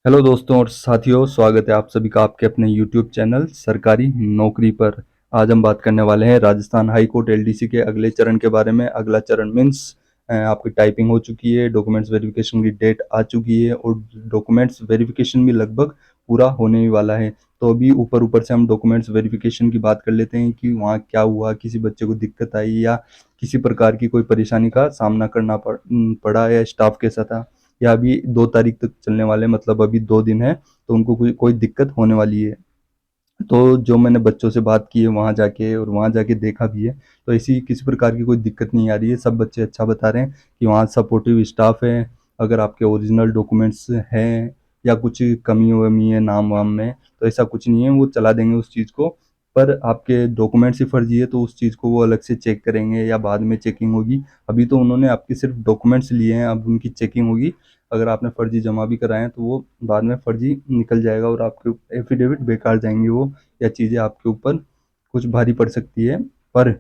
Hello दोस्तों और साथियों, स्वागत है आप सभी का आपके अपने यूट्यूब चैनल सरकारी नौकरी पर। आज हम बात करने वाले हैं राजस्थान हाई कोर्ट एलडीसी के अगले चरण के बारे में। अगला चरण मीन्स आपकी टाइपिंग हो चुकी है, डॉक्यूमेंट्स वेरिफिकेशन की डेट आ चुकी है और डॉक्यूमेंट्स वेरिफिकेशन भी लगभग पूरा होने ही वाला है। तो अभी ऊपर ऊपर से हम डॉक्यूमेंट्स वेरिफिकेशन की बात कर लेते हैं कि वहाँ क्या हुआ, किसी बच्चे को दिक्कत आई या किसी प्रकार की कोई परेशानी का सामना करना पड़ा या स्टाफ कैसा था, या अभी 2 तारीख तक चलने वाले, मतलब अभी 2 दिन है तो उनको कोई कोई दिक्कत होने वाली है। तो जो मैंने बच्चों से बात की है वहाँ जाके और वहाँ जाके देखा भी है, तो ऐसी किसी प्रकार की कोई दिक्कत नहीं आ रही है। सब बच्चे अच्छा बता रहे हैं कि वहाँ सपोर्टिव स्टाफ है। अगर आपके ओरिजिनल डॉक्यूमेंट्स हैं या कुछ कमी वमी है नाम वाम में, तो ऐसा कुछ नहीं है, वो चला देंगे उस चीज़ को। पर आपके डॉक्यूमेंट्स ही फर्जी है तो उस चीज़ को वो अलग से चेक करेंगे या बाद में चेकिंग होगी। अभी तो उन्होंने आपके सिर्फ डॉक्यूमेंट्स लिए हैं, अब उनकी चेकिंग होगी। अगर आपने फर्जी जमा भी कराए हैं तो वो बाद में फर्जी निकल जाएगा और आपके एफिडेविट बेकार जाएंगे वो, या चीज़ें आपके ऊपर कुछ भारी पड़ सकती है। पर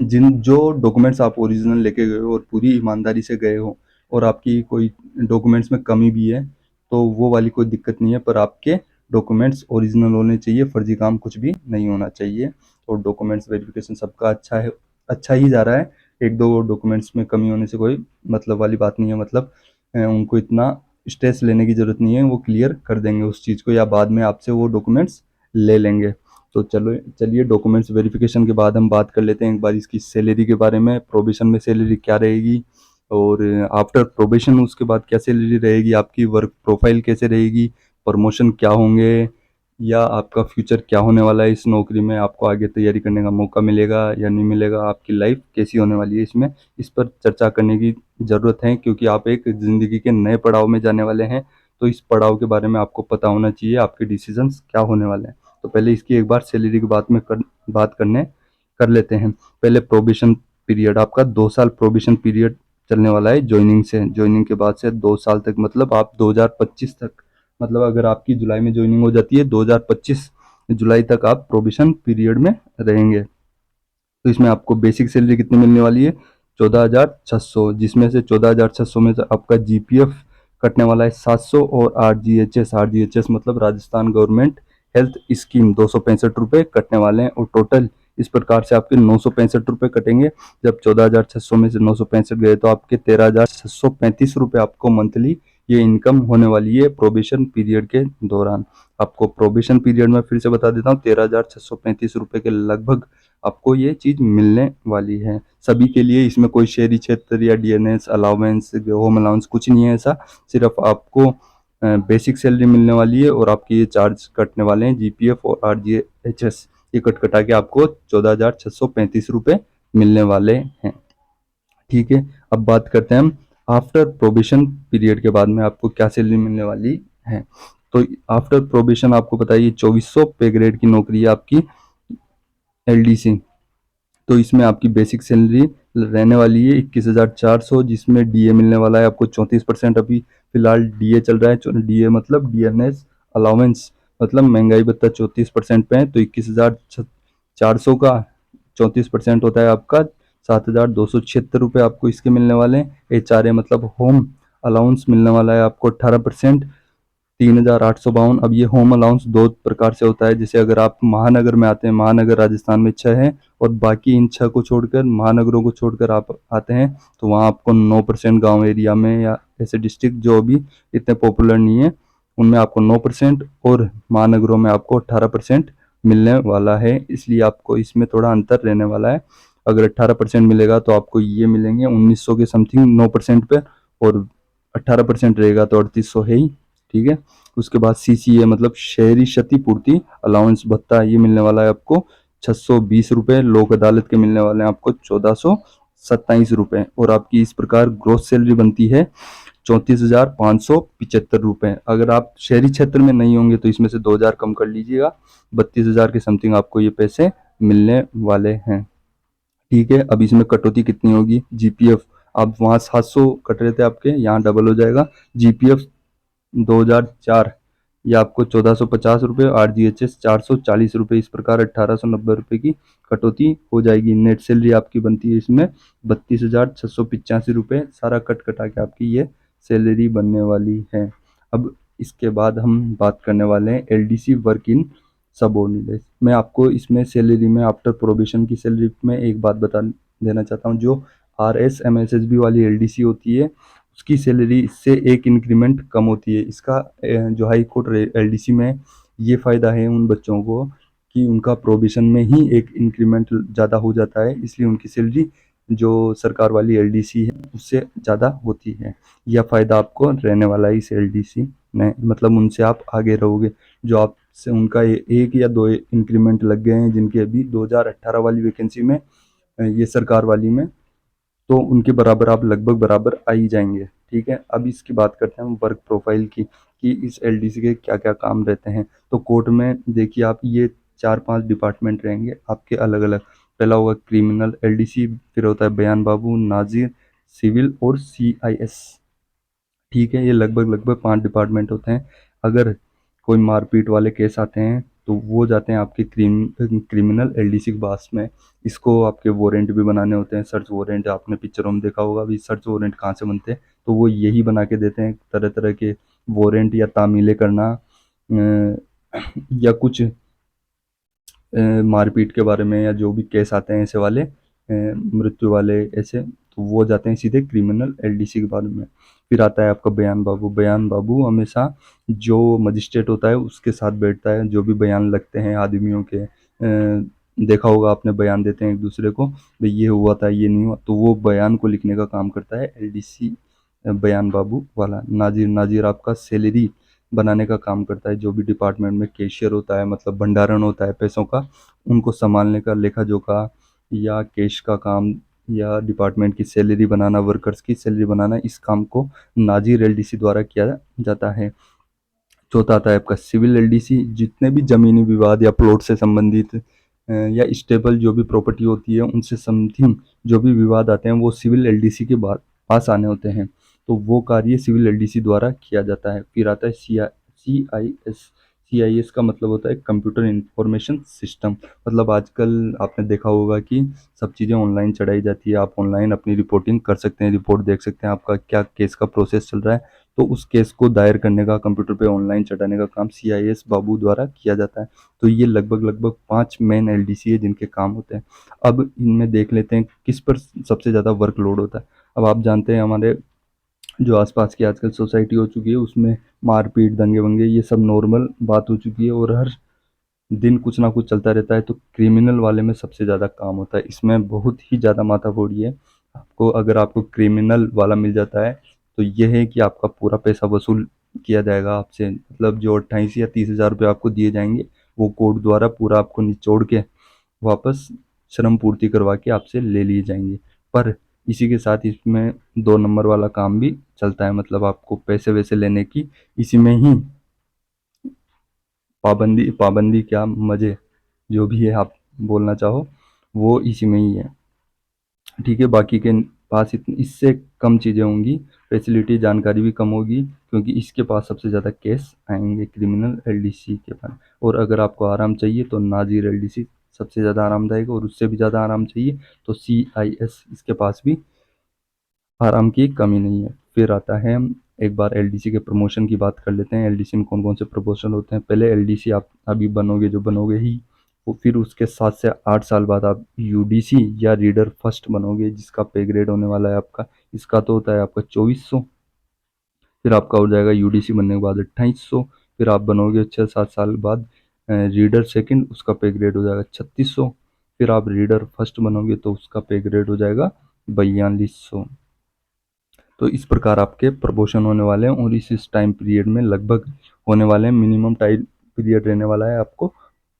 जिन जो डॉक्यूमेंट्स आप ओरिजिनल लेके गए हो और पूरी ईमानदारी से गए हो और आपकी कोई डॉक्यूमेंट्स में कमी भी है, तो वो वाली कोई दिक्कत नहीं है। पर आपके डॉक्यूमेंट्स ओरिजिनल होने चाहिए, फर्जी काम कुछ भी नहीं होना चाहिए। और डॉक्यूमेंट्स वेरिफिकेशन सबका अच्छा है, अच्छा ही जा रहा है। एक दो डॉक्यूमेंट्स में कमी होने से कोई मतलब वाली बात नहीं है, मतलब उनको इतना स्ट्रेस लेने की ज़रूरत नहीं है, वो क्लियर कर देंगे उस चीज़ को या बाद में आपसे वो डॉक्यूमेंट्स ले लेंगे। तो चलो चलिए, डॉक्यूमेंट्स वेरिफिकेशन के बाद हम बात कर लेते हैं एक बार इसकी सैलरी के बारे में। प्रोबेशन में सैलरी क्या रहेगी और आफ्टर प्रोबेशन उसके बाद क्या सैलरी रहेगी, आपकी वर्क प्रोफाइल कैसे रहेगी, प्रमोशन क्या होंगे, या आपका फ्यूचर क्या होने वाला है इस नौकरी में, आपको आगे तैयारी करने का मौका मिलेगा या नहीं मिलेगा, आपकी लाइफ कैसी होने वाली है इसमें, इस पर चर्चा करने की ज़रूरत है। क्योंकि आप एक ज़िंदगी के नए पड़ाव में जाने वाले हैं, तो इस पड़ाव के बारे में आपको पता होना चाहिए, आपके डिसीजंस क्या होने वाले हैं। तो पहले इसकी एक बार सैलरी की बात कर लेते हैं। पहले प्रोबेशन पीरियड, आपका 2 साल प्रोबेशन पीरियड चलने वाला है। ज्वाइनिंग के बाद से 2 साल तक, मतलब आप 2025 तक, मतलब अगर आपकी जुलाई में ज्वाइनिंग हो जाती है 2025 जुलाई तक आप प्रोबेशन पीरियड में रहेंगे। तो इसमें आपको बेसिक सैलरी कितनी मिलने वाली है, 14,600, जिसमें से 14,600 में से आपका जीपीएफ कटने वाला है 700 और आरजीएचएस मतलब राजस्थान गवर्नमेंट हेल्थ स्कीम 265 रुपये कटने वाले हैं। और टोटल इस प्रकार से आपके 965 रुपये कटेंगे। जब 14,600 में से 965 गए तो आपके 13,635 रुपये आपको मंथली ये इनकम होने वाली है प्रोबेशन पीरियड के दौरान। आपको प्रोबेशन पीरियड में फिर से बता देता हूँ, 13,635 रुपये के लगभग आपको ये चीज़ मिलने वाली है सभी के लिए। इसमें कोई शहरी क्षेत्र या डीएनएस अलाउंस होम अलाउंस कुछ नहीं है ऐसा। सिर्फ आपको बेसिक सैलरी मिलने वाली है और आपके ये चार्ज कटने वाले हैं जीपीएफ और आरजीएचएस, ये कट कटा के आपको 14,635 रुपये मिलने वाले हैं। ठीक है, अब बात करते हैं हम आफ्टर प्रोबेशन पीरियड के बाद में आपको क्या सैलरी मिलने वाली है। तो आफ्टर प्रोबेशन आपको बताइए 2400 पे ग्रेड की नौकरी है आपकी एलडीसी। तो इसमें आपकी बेसिक सैलरी रहने वाली है 21,400, जिसमें डीए मिलने वाला है आपको 34%। अभी फिलहाल डीए चल रहा है, डीए मतलब डीएनएस अलाउंस, मतलब महंगाई भत्ता 34% पे है। तो 21,400 का 34% होता है आपका 7,276 रुपये आपको इसके मिलने वाले हैं। एचआरए मतलब होम अलाउंस मिलने वाला है आपको 18%, 3,852। अब ये होम अलाउंस दो प्रकार से होता है, जैसे अगर आप महानगर में आते हैं, महानगर राजस्थान में 6 है और बाकी इन 6 को छोड़कर, महानगरों को छोड़कर आप आते हैं, तो वहाँ आपको 9%, गांव एरिया में या ऐसे डिस्ट्रिक्ट जो अभी इतने पॉपुलर नहीं है उनमें आपको 9% और महानगरों में आपको 18% मिलने वाला है। इसलिए आपको इसमें थोड़ा अंतर रहने वाला है। अगर 18% मिलेगा तो आपको ये मिलेंगे 1900 के समथिंग 9% पे, और 18% रहेगा तो 3800 है ही। ठीक है, उसके बाद सीसीए मतलब शहरी क्षतिपूर्ति अलाउंस भत्ता, ये मिलने वाला है आपको 620 रुपये। लोक अदालत के मिलने वाले हैं आपको 1427 रुपये। और आपकी इस प्रकार ग्रोस सैलरी बनती है 34,575 रुपये। अगर आप शहरी क्षेत्र में नहीं होंगे तो इसमें से 2,000 कम कर लीजिएगा, 32,000 के समथिंग आपको ये पैसे मिलने वाले हैं। ठीक है, अब इसमें कटौती कितनी होगी, जीपीएफ आप वहाँ 700 कट रहे थे आपके, यहाँ डबल हो जाएगा। जीपीएफ 2004 ये आपको 1450 रुपये, आरजीएचएस 440 रुपये, इस प्रकार 1890 रुपये की कटौती हो जाएगी। नेट सैलरी आपकी बनती है इसमें 32,685 रुपये, सारा कट कटा के आपकी ये सैलरी बनने वाली है। अब इसके बाद हम बात करने वाले हैं एलडीसी वर्क इन सबऑर्डिनेट। मैं आपको इसमें सैलरी में आफ्टर प्रोबेशन की सैलरी में एक बात बता देना चाहता हूँ। जो RSMSSB वाली एलडीसी होती है उसकी सैलरी इससे एक इंक्रीमेंट कम होती है। इसका जो हाई कोर्ट एलडीसी में ये फ़ायदा है उन बच्चों को कि उनका प्रोबेशन में ही एक इंक्रीमेंट ज़्यादा हो जाता है, इसलिए उनकी सैलरी जो सरकार वाली एलडीसी है उससे ज़्यादा होती है। यह फ़ायदा आपको रहने वाला है इस एलडीसी में, मतलब उनसे आप आगे रहोगे। जो आपसे उनका एक या दो इंक्रीमेंट लग गए हैं जिनके अभी 2018 वाली वैकेंसी में, ये सरकार वाली में, तो उनके बराबर आप लगभग बराबर आ ही जाएंगे। ठीक है, अब इसकी बात करते हैं हम वर्क प्रोफाइल की कि इस एलडीसी के क्या क्या काम रहते हैं। तो कोर्ट में देखिए आप, ये 4-5 डिपार्टमेंट रहेंगे आपके अलग अलग। पहला होगा क्रिमिनल एलडीसी, फिर होता है बयान बाबू, नाजिर, सिविल और CIS। ठीक है, ये लगभग 5 डिपार्टमेंट होते हैं। अगर कोई मारपीट वाले केस आते हैं तो वो जाते हैं आपके क्रिमिनल एलडीसी के पास में। इसको आपके वारंट भी बनाने होते हैं, सर्च वारंट। आपने पिक्चरों में देखा होगा अभी सर्च वारंट कहाँ से बनते हैं, तो वो यही बना के देते हैं। तरह तरह के वारंट या तामीलें करना, या कुछ मारपीट के बारे में, या जो भी केस आते हैं ऐसे वाले, मृत्यु वाले ऐसे, तो वो जाते हैं सीधे क्रिमिनल एलडीसी के बारे में। फिर आता है आपका बयान बाबू। बयान बाबू हमेशा जो मजिस्ट्रेट होता है उसके साथ बैठता है। जो भी बयान लगते हैं आदमियों के, देखा होगा आपने, बयान देते हैं एक दूसरे को, भाई ये हुआ था ये नहीं हुआ, तो वो बयान को लिखने का काम करता है एलडीसी बयान बाबू वाला। नाजिर, नाजिर आपका सैलरी बनाने का काम करता है। जो भी डिपार्टमेंट में कैशियर होता है, मतलब भंडारण होता है पैसों का, उनको संभालने का, लेखा जोखा या कैश का काम, या डिपार्टमेंट की सैलरी बनाना, वर्कर्स की सैलरी बनाना, इस काम को नाजिर एलडीसी द्वारा किया जाता है। चौथा आता है आपका सिविल एलडीसी। जितने भी जमीनी विवाद या प्लॉट से संबंधित या स्टेबल जो भी प्रॉपर्टी होती है उनसे समथिंग जो भी विवाद आते हैं वो सिविल एलडीसी के पास आने होते हैं, तो वो कार्य सिविल एलडीसी द्वारा किया जाता है। फिर आता है CIS। CIS का मतलब होता है कंप्यूटर इंफॉर्मेशन सिस्टम। मतलब आजकल आपने देखा होगा कि सब चीज़ें ऑनलाइन चढ़ाई जाती है। आप ऑनलाइन अपनी रिपोर्टिंग कर सकते हैं, रिपोर्ट देख सकते हैं आपका क्या केस का प्रोसेस चल रहा है, तो उस केस को दायर करने का, कंप्यूटर पे ऑनलाइन चढ़ाने का काम CIS बाबू द्वारा किया जाता है। तो ये लगभग 5 मेन एलडीसी है जिनके काम होते हैं। अब इनमें देख लेते हैं किस पर सबसे ज़्यादा वर्कलोड होता है। अब आप जानते हैं हमारे जो आसपास की आजकल सोसाइटी हो चुकी है उसमें मारपीट, दंगे वंगे, ये सब नॉर्मल बात हो चुकी है और हर दिन कुछ ना कुछ चलता रहता है। तो क्रिमिनल वाले में सबसे ज़्यादा काम होता है, इसमें बहुत ही ज़्यादा माथाफोड़ी है। आपको अगर आपको क्रिमिनल वाला मिल जाता है तो यह है कि आपका पूरा पैसा वसूल किया जाएगा आपसे। मतलब जो 28 या 30 हज़ार रुपये आपको दिए जाएंगे वो कोर्ट द्वारा पूरा आपको निचोड़ के वापस श्रम पूर्ति करवा के आपसे ले लिए जाएंगे। पर इसी के साथ इसमें 2 नंबर वाला काम भी चलता है, मतलब आपको पैसे वैसे लेने की इसी में ही पाबंदी, पाबंदी क्या, मजे, जो भी है आप बोलना चाहो, वो इसी में ही है। ठीक है, बाकी के पास इससे कम चीज़ें होंगी, फैसिलिटी, जानकारी भी कम होगी, क्योंकि इसके पास सबसे ज़्यादा केस आएंगे क्रिमिनल एलडीसी के पास। और अगर आपको आराम चाहिए तो नाजिर एलडीसी सबसे ज़्यादा आरामदायक, और उससे भी ज़्यादा आराम चाहिए तो CIS, इसके पास भी आराम की कमी नहीं है। फिर आता है, एक बार एलडीसी के प्रमोशन की बात कर लेते हैं। एलडीसी में कौन कौन से प्रमोशन होते हैं। पहले एलडीसी आप अभी बनोगे, जो बनोगे ही, वो फिर उसके 7 से 8 साल बाद आप यूडीसी या रीडर फर्स्ट बनोगे, जिसका पे ग्रेड होने वाला है आपका, इसका तो होता है आपका 2400। फिर आपका हो जाएगा यूडीसी बनने के बाद 2800। फिर आप बनोगे 6-7 साल बाद रीडर सेकंड, उसका पे ग्रेड हो जाएगा 3600। फिर आप रीडर फर्स्ट बनोगे तो उसका पे ग्रेड हो जाएगा 4200। तो इस प्रकार आपके प्रमोशन होने वाले हैं, और इस टाइम पीरियड में लगभग होने वाले हैं। मिनिमम टाइम पीरियड रहने वाला है आपको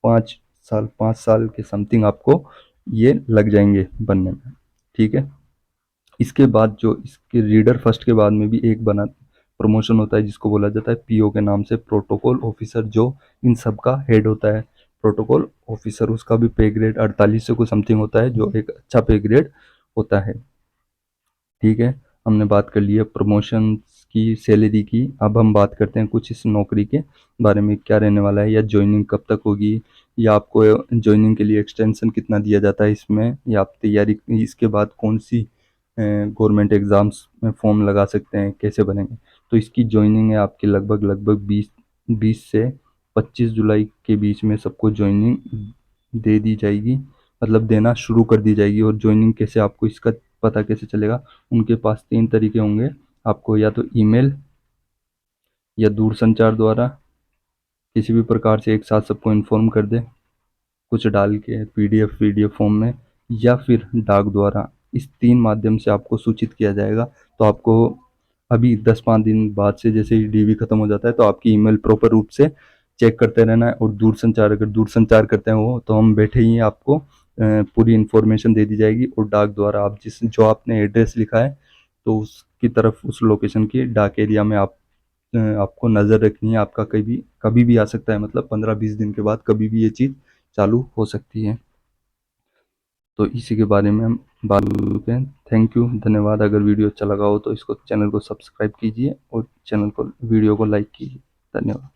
5 साल, 5 साल के समथिंग आपको ये लग जाएंगे बनने में। ठीक है, इसके बाद जो इसके रीडर फर्स्ट के बाद में भी एक बना प्रमोशन होता है जिसको बोला जाता है PO के नाम से, प्रोटोकॉल ऑफिसर, जो इन सब का हेड होता है। प्रोटोकॉल ऑफिसर, उसका भी पे ग्रेड 4800 को समथिंग होता है, जो एक अच्छा पे ग्रेड होता है। ठीक है, हमने बात कर ली है प्रमोशन की, सैलरी की। अब हम बात करते हैं कुछ इस नौकरी के बारे में, क्या रहने वाला है, या ज्वाइनिंग कब तक होगी, या आपको ज्वाइनिंग के लिए एक्सटेंशन कितना दिया जाता है इसमें, या आप तैयारी इसके बाद कौन सी गवर्नमेंट एग्ज़ाम्स में फॉर्म लगा सकते हैं, कैसे बनेंगे। तो इसकी ज्वाइनिंग है आपकी लगभग 20 से 25 जुलाई के बीच में सबको ज्वाइनिंग दे दी जाएगी, मतलब देना शुरू कर दी जाएगी। और ज्वाइनिंग कैसे, आपको इसका पता कैसे चलेगा, उनके पास 3 तरीके होंगे। आपको या तो ईमेल या दूरसंचार द्वारा किसी भी प्रकार से एक साथ सबको इन्फॉर्म कर दे, कुछ डाल के पीडीएफ फॉर्म में, या फिर डाक द्वारा। इस 3 माध्यम से आपको सूचित किया जाएगा। तो आपको अभी 10-5 दिन बाद से जैसे ही डीवी खत्म हो जाता है तो आपकी ईमेल प्रॉपर रूप से चेक करते रहना है। और दूरसंचार, अगर दूरसंचार करते हैं वो, तो हम बैठे ही आपको पूरी इन्फॉर्मेशन दे दी जाएगी। और डाक द्वारा आप जो आपने एड्रेस लिखा है तो उसकी तरफ, उस लोकेशन की डाक एरिया में आपको नज़र रखनी है। आपका कभी कभी भी आ सकता है, मतलब 15-20 दिन के बाद कभी भी ये चीज़ चालू हो सकती है। तो इसी के बारे में हम बात करते हैं। थैंक यू, धन्यवाद। अगर वीडियो अच्छा लगा हो तो इसको, चैनल को सब्सक्राइब कीजिए और चैनल को, वीडियो को लाइक कीजिए। धन्यवाद।